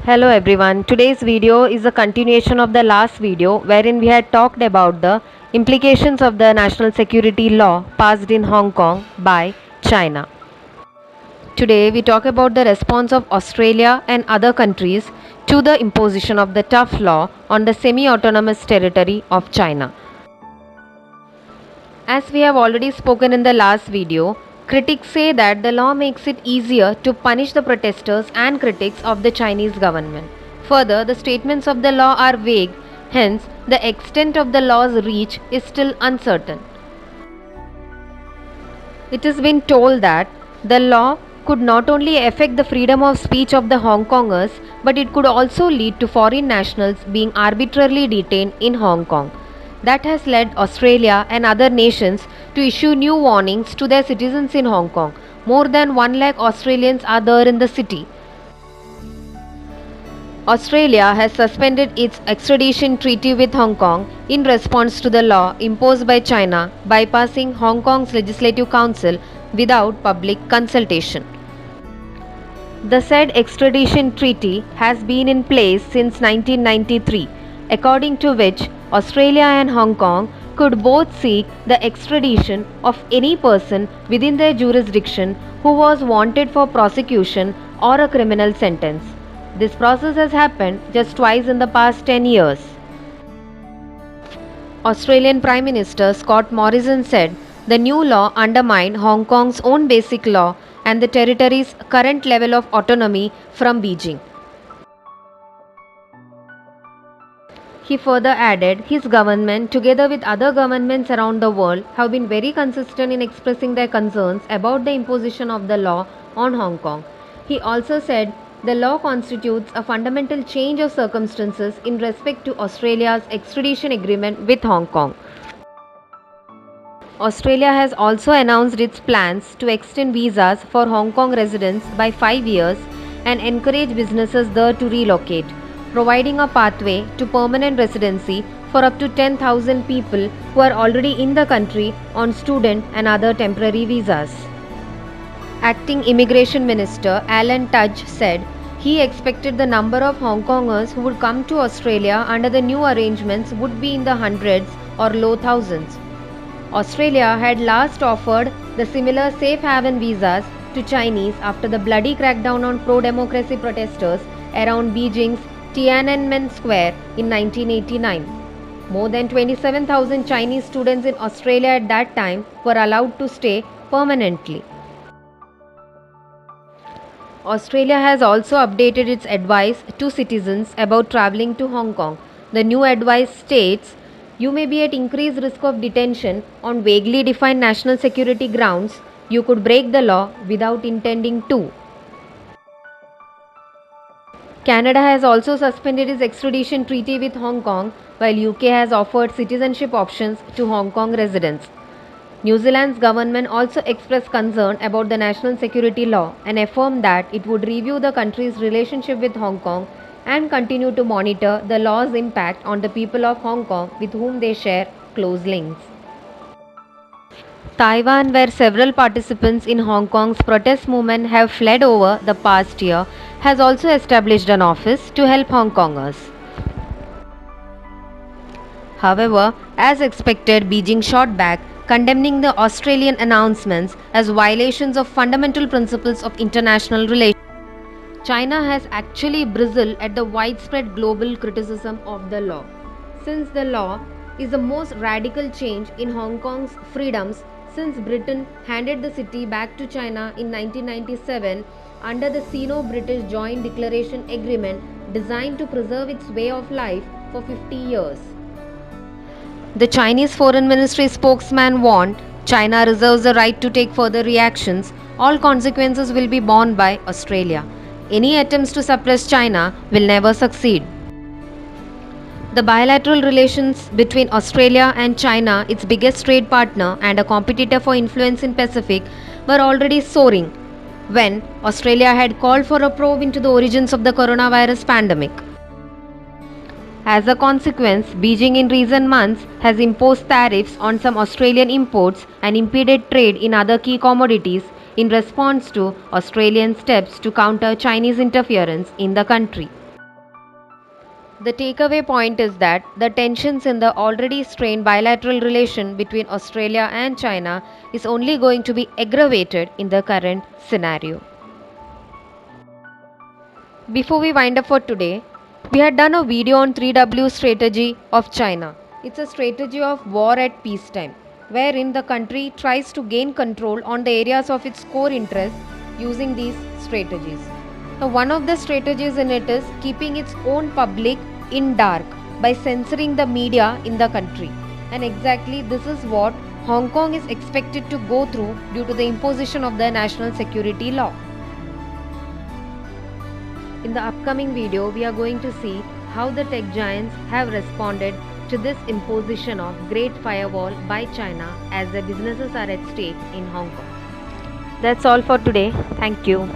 Hello everyone. Today's video is a continuation of the last video wherein we had talked about the implications of the national security law passed in Hong Kong by China. Today we talk about the response of Australia and other countries to the imposition of the tough law on the semi-autonomous territory of China. As we have already spoken in the last video, critics say that the law makes it easier to punish the protesters and critics of the Chinese government. Further, the statements of the law are vague, hence, the extent of the law's reach is still uncertain. It has been told that the law could not only affect the freedom of speech of the Hong Kongers, but it could also lead to foreign nationals being arbitrarily detained in Hong Kong. That has led Australia and other nations to issue new warnings to their citizens in Hong Kong. More than 1 lakh Australians are there in the city. Australia has suspended its extradition treaty with Hong Kong in response to the law imposed by China, bypassing Hong Kong's Legislative Council without public consultation. The said extradition treaty has been in place since 1993, according to which Australia and Hong Kong could both seek the extradition of any person within their jurisdiction who was wanted for prosecution or a criminal sentence. This process has happened just twice in the past 10 years. Australian Prime Minister Scott Morrison said the new law undermined Hong Kong's own basic law and the territory's current level of autonomy from Beijing. He further added, his government, together with other governments around the world, have been very consistent in expressing their concerns about the imposition of the law on Hong Kong. He also said the law constitutes a fundamental change of circumstances in respect to Australia's extradition agreement with Hong Kong. Australia has also announced its plans to extend visas for Hong Kong residents by 5 years and encourage businesses there to relocate, providing a pathway to permanent residency for up to 10,000 people who are already in the country on student and other temporary visas. Acting Immigration Minister Alan Tudge said he expected the number of Hong Kongers who would come to Australia under the new arrangements would be in the hundreds or low thousands. Australia had last offered the similar safe haven visas to Chinese after the bloody crackdown on pro-democracy protesters around Beijing's Tiananmen Square in 1989. More than 27,000 Chinese students in Australia at that time were allowed to stay permanently. Australia has also updated its advice to citizens about travelling to Hong Kong. The new advice states, you may be at increased risk of detention on vaguely defined national security grounds. You could break the law without intending to. Canada has also suspended its extradition treaty with Hong Kong, while UK has offered citizenship options to Hong Kong residents. New Zealand's government also expressed concern about the national security law and affirmed that it would review the country's relationship with Hong Kong and continue to monitor the law's impact on the people of Hong Kong with whom they share close links. Taiwan, where several participants in Hong Kong's protest movement have fled over the past year, has also established an office to help Hong Kongers. However, as expected, Beijing shot back, condemning the Australian announcements as violations of fundamental principles of international relations. China has actually bristled at the widespread global criticism of the law, since the law is the most radical change in Hong Kong's freedoms since Britain handed the city back to China in 1997 under the Sino-British Joint Declaration Agreement designed to preserve its way of life for 50 years. The Chinese Foreign Ministry spokesman warned China reserves the right to take further reactions. All consequences will be borne by Australia. Any attempts to suppress China will never succeed. The bilateral relations between Australia and China, its biggest trade partner and a competitor for influence in Pacific, were already soaring when Australia had called for a probe into the origins of the coronavirus pandemic. As a consequence, Beijing in recent months has imposed tariffs on some Australian imports and impeded trade in other key commodities in response to Australian steps to counter Chinese interference in the country. The takeaway point is that the tensions in the already strained bilateral relation between Australia and China is only going to be aggravated in the current scenario. Before we wind up for today, we had done a video on 3W strategy of China. It's a strategy of war at peacetime, wherein the country tries to gain control on the areas of its core interests using these strategies. Now, one of the strategies in it is keeping its own public in dark by censoring the media in the country. And exactly this is what Hong Kong is expected to go through due to the imposition of the national security law. In the upcoming video, we are going to see how the tech giants have responded to this imposition of Great Firewall by China as their businesses are at stake in Hong Kong. That's all for today. Thank you.